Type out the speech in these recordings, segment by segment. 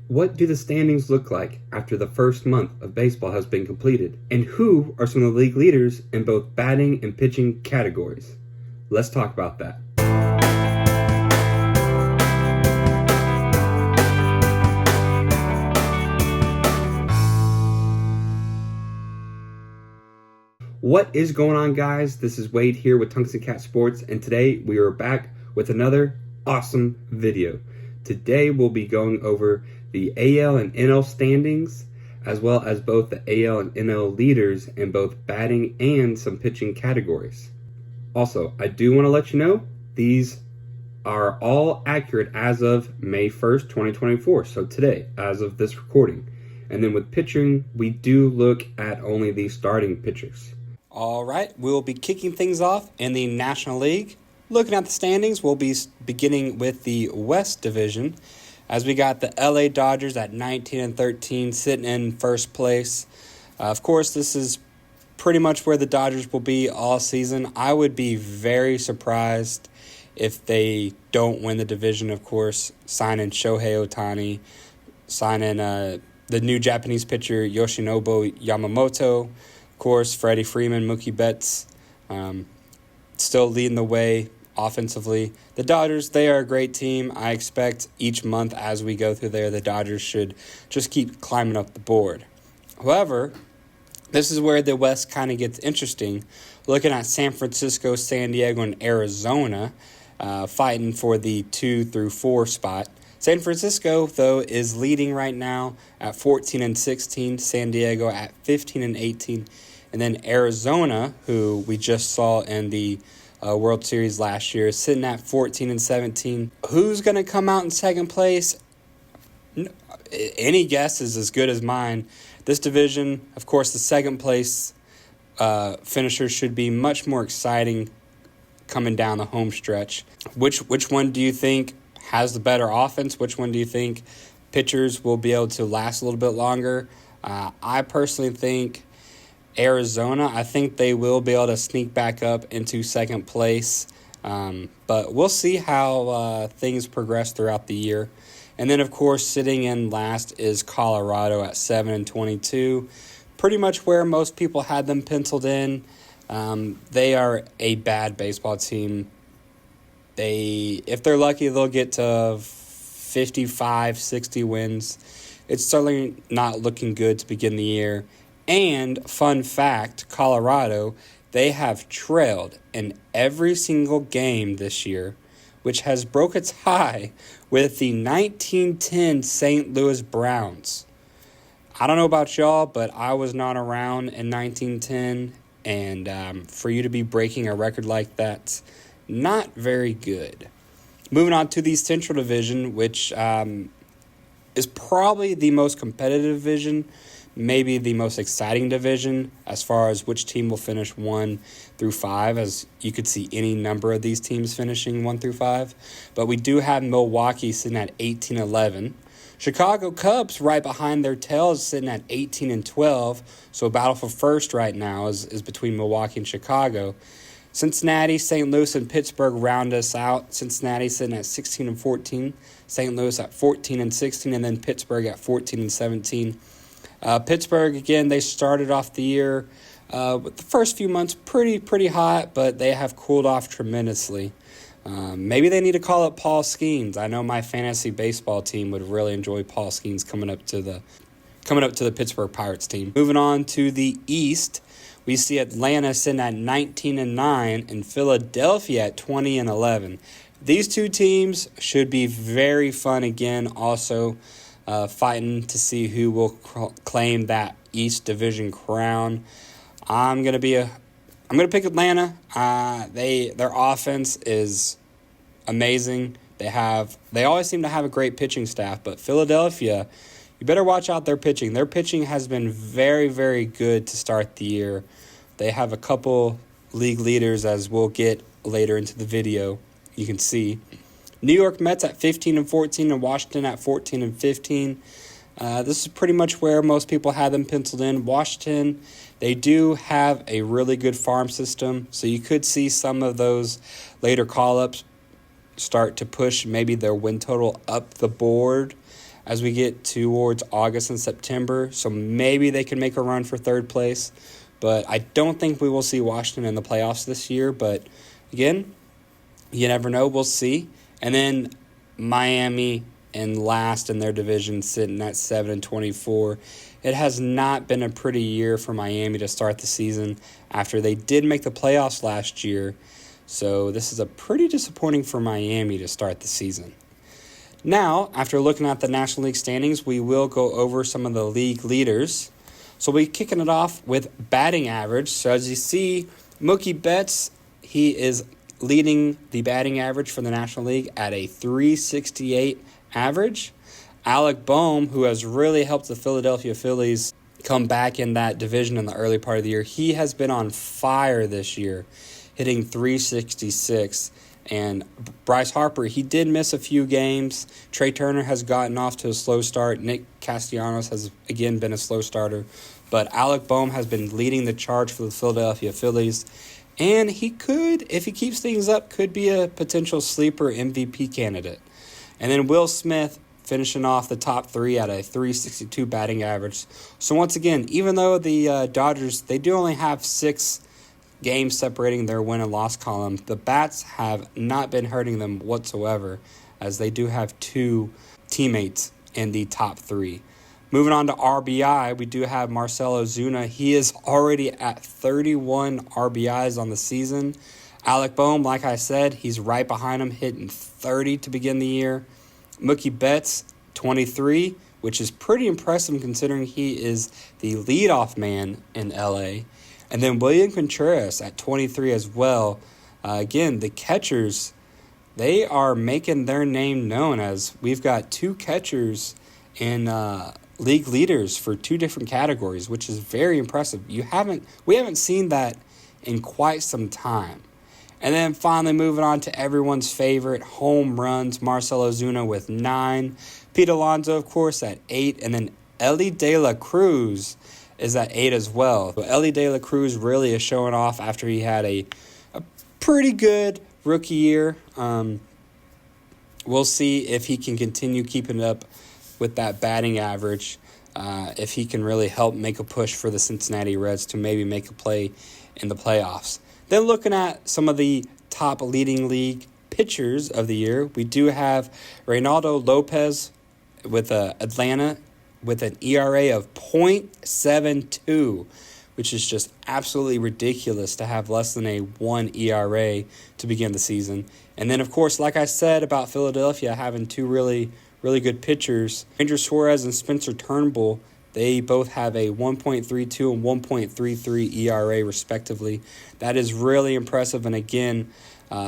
What do the standings look like after the first month of baseball has been completed? And who are some of the league leaders in both batting and pitching categories? Let's talk about that. What is going on, guys? This is Wade here with Tungsten Cat Sports, and today we are back with another awesome video. Today we'll be going over the AL and NL standings, as well as both the AL and NL leaders in both batting and some pitching categories. Also, I do want to let you know, these are all accurate as of May 1st, 2024, so today, as of this recording. And then with pitching, we do look at only the starting pitchers. All right, we'll be kicking things off in the National League. Looking at the standings, we'll be beginning with the West Division, as we got the LA Dodgers at 19-13 sitting in first place. Of course, this is pretty much where the Dodgers will be all season. I would be very surprised if they don't win the division, of course, signing Shohei Ohtani, signing the new Japanese pitcher Yoshinobu Yamamoto, of course, Freddie Freeman, Mookie Betts, still leading the way offensively. The Dodgers, they are a great team. I expect each month as we go through there, the Dodgers should just keep climbing up the board. However, this is where the West kind of gets interesting. Looking at San Francisco, San Diego, and Arizona fighting for the 2 through 4 spot. San Francisco, though, is leading right now at 14-16. San Diego at 15-18. And then Arizona, who we just saw in the World Series last year, is sitting at 14-17. Who's going to come out in second place? Any guess is as good as mine. This division, of course, the second place finisher should be much more exciting coming down the home stretch. Which one do you think has the better offense? Which one do you think pitchers will be able to last a little bit longer? I personally think Arizona. I think they will be able to sneak back up into second place. But we'll see how things progress throughout the year. And then, of course, sitting in last is Colorado at 7-22. Pretty much where most people had them penciled in. They are a bad baseball team. If they're lucky, they'll get to 55, 60 wins. It's certainly not looking good to begin the year. And, fun fact, Colorado, they have trailed in every single game this year, which has broke its high with the 1910 St. Louis Browns. I don't know about y'all, but I was not around in 1910, and for you to be breaking a record like that, not very good. Moving on to the Central Division, which is probably the most competitive division, maybe the most exciting division as far as which team will finish 1 through 5, as you could see any number of these teams finishing 1 through 5. But we do have Milwaukee sitting at 18-11. Chicago Cubs right behind their tails sitting at 18-12. So a battle for first right now is between Milwaukee and Chicago. Cincinnati, St. Louis, and Pittsburgh round us out. Cincinnati sitting at 16-14. St. Louis at 14-16, and then Pittsburgh at 14-17. Pittsburgh, again, they started off the year with the first few months pretty hot, but they have cooled off tremendously. Maybe they need to call up Paul Skeens. I know my fantasy baseball team would really enjoy Paul Skeens coming up to the Pittsburgh Pirates team. Moving on to the East, we see Atlanta sitting at 19-9 and Philadelphia at 20-11. These two teams should be very fun again. Also, fighting to see who will claim that East Division crown. I'm gonna pick Atlanta. Their offense is amazing. They always seem to have a great pitching staff, but Philadelphia, you better watch out their pitching. Their pitching has been very, very good to start the year. They have a couple league leaders, as we'll get later into the video. You can see New York Mets at 15-14 and Washington at 14-15. This is pretty much where most people had them penciled in. Washington, they do have a really good farm system, so you could see some of those later call-ups start to push maybe their win total up the board. as we get towards August and September. So maybe they can make a run for third place. But I don't think we will see Washington in the playoffs this year. But again, you never know. We'll see. And then Miami in last in their division, sitting at 7-24. It has not been a pretty year for Miami to start the season after they did make the playoffs last year. So this is a pretty disappointing for Miami to start the season. Now, after looking at the National League standings, we will go over some of the league leaders. So we're kicking it off with batting average. So as you see, Mookie Betts, he is leading the batting average for the National League at a .368 average. Alec Boehm, who has really helped the Philadelphia Phillies come back in that division in the early part of the year, he has been on fire this year, hitting .366. And Bryce Harper, he did miss a few games. Trey Turner has gotten off to a slow start. Nick Castellanos has, again, been a slow starter. But Alec Boehm has been leading the charge for the Philadelphia Phillies. And he could, if he keeps things up, could be a potential sleeper MVP candidate. And then Will Smith finishing off the top three at a .362 batting average. So once again, even though the Dodgers, they do only have 6 games separating their win and loss column, the bats have not been hurting them whatsoever, as they do have 2 teammates in the top 3. Moving on to RBI, we do have Marcell Ozuna. He is already at 31 RBIs on the season. Alec Boehm, like I said, he's right behind him, hitting 30 to begin the year. Mookie Betts, 23, which is pretty impressive considering he is the leadoff man in LA. And then William Contreras at 23 as well. Again, the catchers, they are making their name known, as we've got 2 catchers in league leaders for 2 different categories, which is very impressive. We haven't seen that in quite some time. And then finally moving on to everyone's favorite, home runs, Marcell Ozuna with 9. Pete Alonso, of course, at 8. And then Elly De La Cruz is at 8 as well. So Elly De La Cruz really is showing off after he had a pretty good rookie year. We'll see if he can continue keeping up with that batting average, if he can really help make a push for the Cincinnati Reds to maybe make a play in the playoffs. Then looking at some of the top leading league pitchers of the year, we do have Reynaldo Lopez with Atlanta with an ERA of .72, which is just absolutely ridiculous to have less than a 1 ERA to begin the season. And then, of course, like I said about Philadelphia having 2 really good pitchers, Ranger Suarez and Spencer Turnbull, they both have a 1.32 and 1.33 ERA respectively. That is really impressive, and again,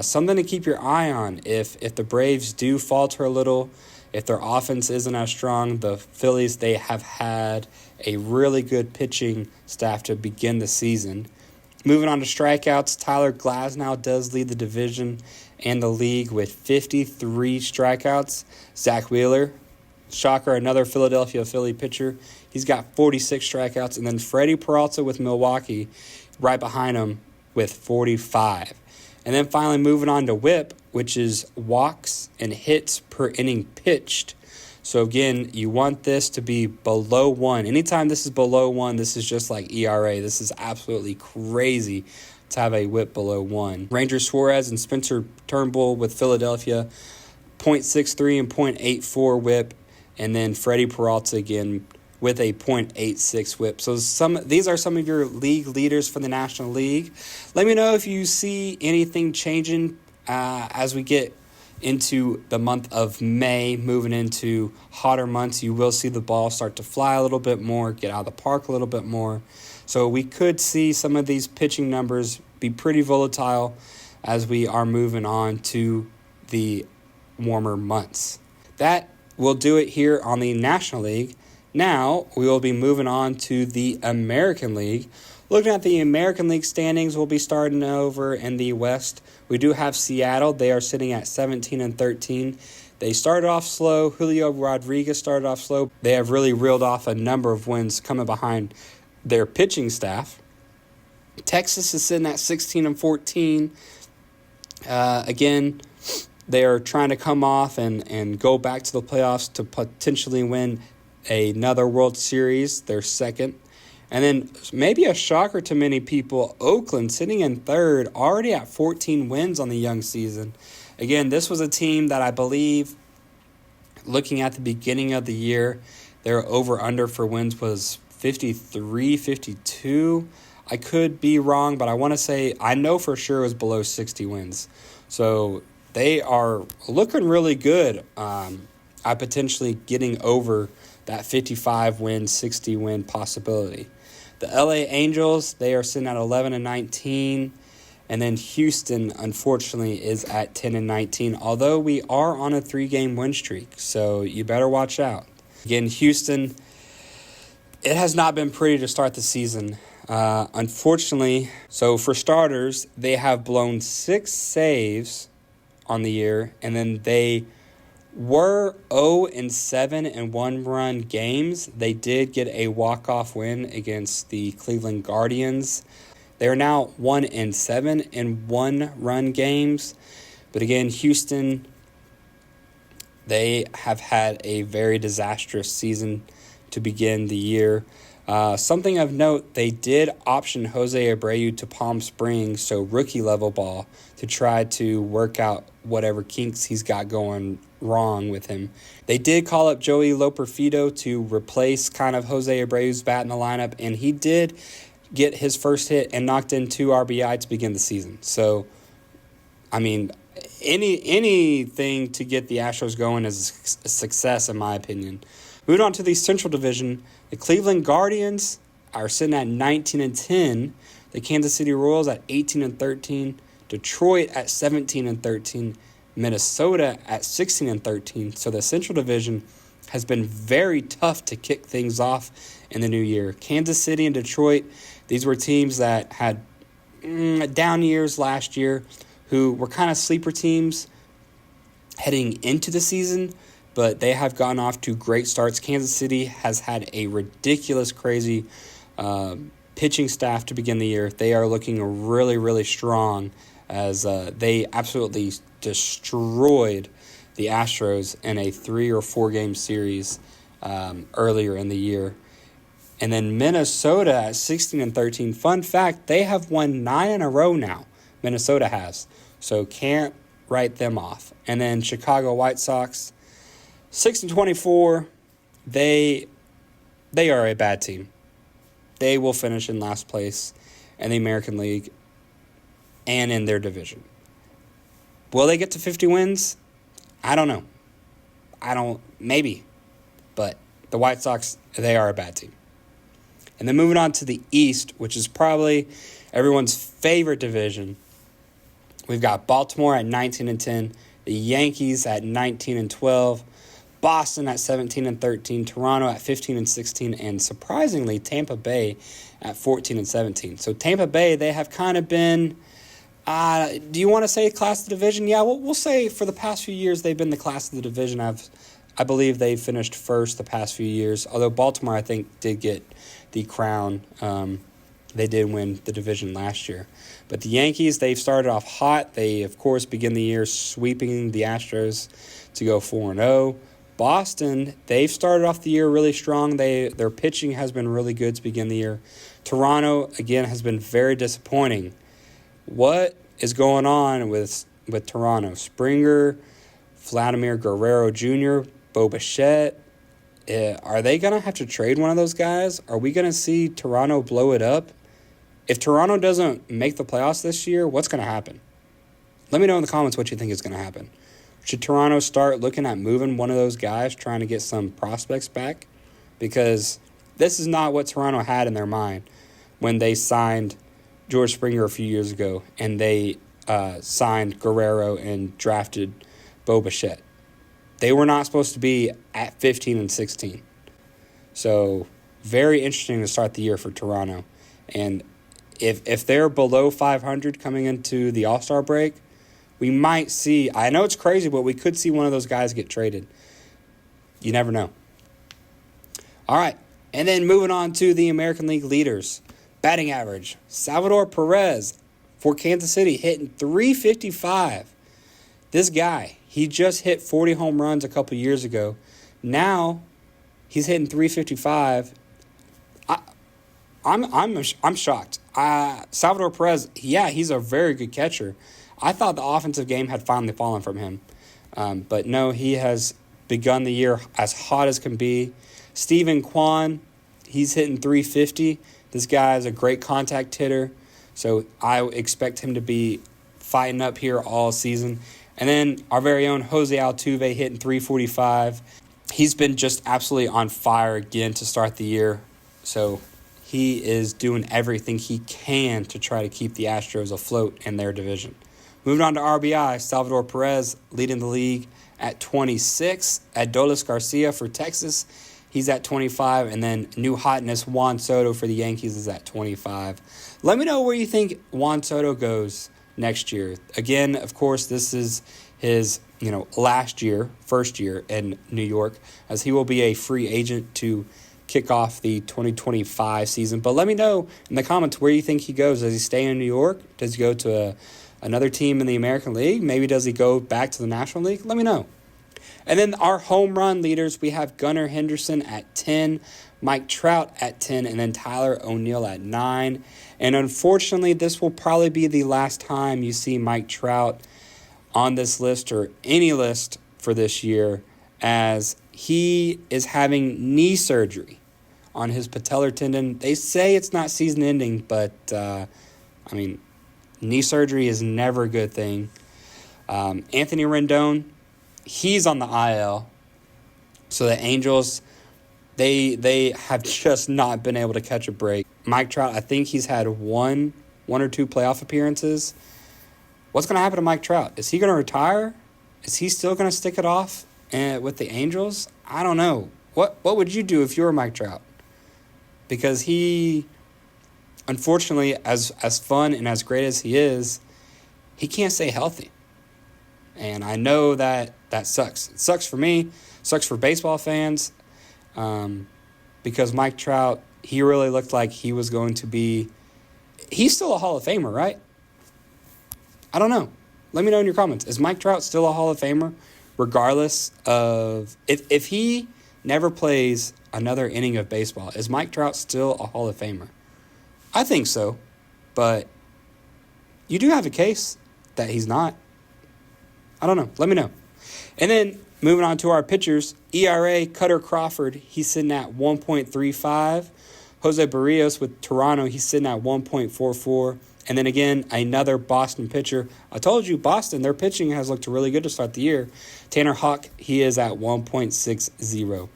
something to keep your eye on. If the Braves do falter a little, if their offense isn't as strong, the Phillies, they have had a really good pitching staff to begin the season. Moving on to strikeouts, Tyler Glasnow does lead the division and the league with 53 strikeouts. Zach Wheeler, shocker, another Philadelphia Philly pitcher, he's got 46 strikeouts. And then Freddie Peralta with Milwaukee right behind him with 45. And then finally moving on to WHIP, which is walks and hits per inning pitched. So again, you want this to be below 1. Anytime this is below 1, this is just like ERA. This is absolutely crazy to have a WHIP below 1. Ranger Suarez and Spencer Turnbull with Philadelphia, .63 and .84 WHIP. And then Freddie Peralta again with a .86 WHIP. So these are some of your league leaders for the National League. Let me know if you see anything changing as we get into the month of May, moving into hotter months. You will see the ball start to fly a little bit more, get out of the park a little bit more. So we could see some of these pitching numbers be pretty volatile as we are moving on to the warmer months. That will do it here on the National League. Now we will be moving on to the American League. Looking at the American League standings, we'll be starting over in the West. We do have Seattle. They are sitting at 17-13. They started off slow. Julio Rodriguez started off slow. They have really reeled off a number of wins coming behind their pitching staff. Texas is sitting at 16-14. Again, They are trying to come off and go back to the playoffs to potentially win another World Series, their second. And then maybe a shocker to many people, Oakland sitting in third, already at 14 wins on the young season. Again, this was a team that I believe, looking at the beginning of the year, their over-under for wins was 53, 52. I could be wrong, but I know for sure it was below 60 wins. So they are looking really good at potentially getting over that 55-win, 60-win possibility. The LA Angels, they are sitting at 11-19. And then Houston, unfortunately, is at 10-19, although we are on a 3-game win streak, so you better watch out. Again, Houston, it has not been pretty to start the season. Unfortunately, so for starters, they have blown 6 saves on the year, and then they were 0-7 in one-run games. They did get a walk-off win against the Cleveland Guardians. They are now 1-7 in one-run games. But again, Houston, they have had a very disastrous season to begin the year. Something of note, they did option Jose Abreu to Palm Springs, so rookie-level ball, to try to work out whatever kinks he's got going wrong with him. They did call up Joey Loperfido to replace kind of Jose Abreu's bat in the lineup, and he did get his first hit and knocked in 2 RBI to begin the season. So, I mean, anything to get the Astros going is a success, in my opinion. Moving on to the Central Division, the Cleveland Guardians are sitting at 19-10. The Kansas City Royals at 18-13. Detroit at 17-13. Minnesota at 16-13. So the Central Division has been very tough to kick things off in the new year. Kansas City and Detroit, these were teams that had down years last year, who were kind of sleeper teams heading into the season, but they have gotten off to great starts. Kansas City has had a ridiculous, crazy pitching staff to begin the year. They are looking really, really strong as they absolutely destroyed the Astros in a 3 or 4 game series earlier in the year. And then Minnesota at 16-13. Fun fact, they have won 9 in a row now. Minnesota has. So can't write them off. And then Chicago White Sox, 6-24. They are a bad team. They will finish in last place in the American League and in their division. Will they get to 50 wins? I don't know. Maybe. But the White Sox, they are a bad team. And then moving on to the East, which is probably everyone's favorite division. We've got Baltimore at 19-10, the Yankees at 19-12, Boston at 17-13, Toronto at 15-16, and surprisingly, Tampa Bay at 14-17. So Tampa Bay, they have kind of been, do you want to say class of the division? Yeah, we'll say for the past few years they've been the class of the division. I believe they finished first the past few years, although Baltimore, I think, did get the crown. They did win the division last year. But the Yankees, they've started off hot. They, of course, begin the year sweeping the Astros to go 4-0. Boston, they've started off the year really strong. Their pitching has been really good to begin the year. Toronto, again, has been very disappointing. What is going on with Toronto? Springer, Vladimir Guerrero Jr., Bo Bichette. Are they going to have to trade one of those guys? Are we going to see Toronto blow it up? If Toronto doesn't make the playoffs this year, what's going to happen? Let me know in the comments what you think is going to happen. Should Toronto start looking at moving one of those guys, trying to get some prospects back? Because this is not what Toronto had in their mind when they signed George Springer a few years ago and they signed Guerrero and drafted Bo Bichette. They were not supposed to be at 15-16. So very interesting to start the year for Toronto. And if they're below 500 coming into the All-Star break, we might see, I know it's crazy, but we could see one of those guys get traded. You never know. All right, and then moving on to the American League leaders. Batting average, Salvador Perez for Kansas City hitting .355. This guy, he just hit 40 home runs a couple years ago. Now he's hitting 355. I'm shocked. Salvador Perez, yeah, he's a very good catcher. I thought the offensive game had finally fallen from him. But no, he has begun the year as hot as can be. Steven Kwan, he's hitting 350. This guy is a great contact hitter. So I expect him to be fighting up here all season. And then our very own Jose Altuve hitting 345. He's been just absolutely on fire again to start the year. So he is doing everything he can to try to keep the Astros afloat in their division. Moving on to RBI, Salvador Perez leading the league at 26. Adolis Garcia for Texas, he's at 25. And then new hotness, Juan Soto for the Yankees is at 25. Let me know where you think Juan Soto goes next year. Again, of course, this is his first year in New York, as he will be a free agent to kick off the 2025 season. But let me know in the comments where you think he goes. Does he stay in New York? Does he go to another team in the American League? Maybe does he go back to the National League? Let me know. And then our home run leaders, we have Gunnar Henderson at 10, Mike Trout at 10, and then Tyler O'Neill at 9. And unfortunately, this will probably be the last time you see Mike Trout on this list or any list for this year, as he is having knee surgery on his patellar tendon. They say it's not season ending, but knee surgery is never a good thing. Anthony Rendon, he's on the IL. So the Angels, they have just not been able to catch a break. Mike Trout, I think he's had one or two playoff appearances. What's going to happen to Mike Trout? Is he going to retire? Is he still going to stick it off with the Angels? I don't know. What would you do if you were Mike Trout? Because he, unfortunately, as fun and as great as he is, he can't stay healthy. And I know that sucks. It sucks for me. Sucks for baseball fans. Because Mike Trout, he really looked like he was going to be... He's still a Hall of Famer, right? I don't know. Let me know in your comments. Is Mike Trout still a Hall of Famer? Regardless of... If he never plays another inning of baseball, is Mike Trout still a Hall of Famer? I think so. But you do have a case that he's not. I don't know. Let me know. And then moving on to our pitchers, ERA, Cutter Crawford, he's sitting at 1.35. Jose Barrios with Toronto, he's sitting at 1.44. And then again, another Boston pitcher. I told you, Boston, their pitching has looked really good to start the year. Tanner Houck, he is at 1.60.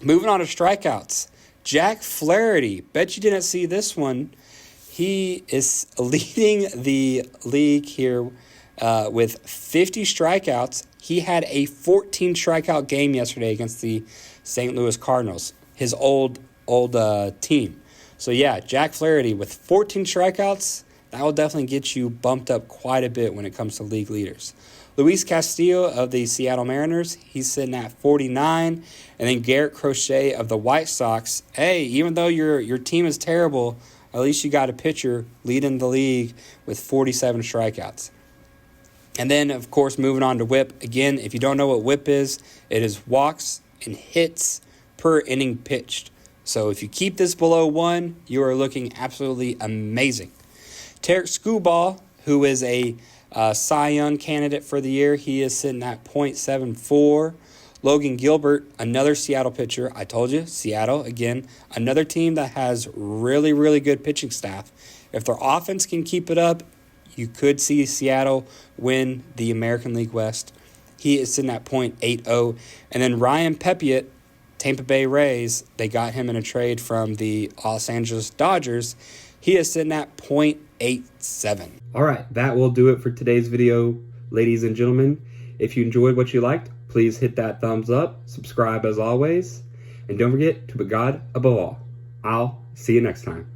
Moving on to strikeouts. Jack Flaherty, bet you didn't see this one. He is leading the league here with 50 strikeouts. He had a 14 strikeout game yesterday against the St. Louis Cardinals, his old team. So yeah, Jack Flaherty with 14 strikeouts, that will definitely get you bumped up quite a bit when it comes to league leaders. Luis Castillo of the Seattle Mariners, he's sitting at 49. And then Garrett Crochet of the White Sox. Hey, even though your team is terrible, at least you got a pitcher leading the league with 47 strikeouts. And then, of course, moving on to WHIP. Again, if you don't know what WHIP is, it is walks and hits per inning pitched. So if you keep this below 1, you are looking absolutely amazing. Tarek Skubal, who is a Cy Young candidate for the year, he is sitting at .74. Logan Gilbert, another Seattle pitcher. I told you, Seattle, again, another team that has really, really good pitching staff. If their offense can keep it up, you could see Seattle win the American League West. He is sitting at .80. And then Ryan Pepiot, Tampa Bay Rays, they got him in a trade from the Los Angeles Dodgers. He is sitting at .87. All right, that will do it for today's video, ladies and gentlemen. If you enjoyed what you liked, please hit that thumbs up, subscribe as always, and don't forget to put God above all. I'll see you next time.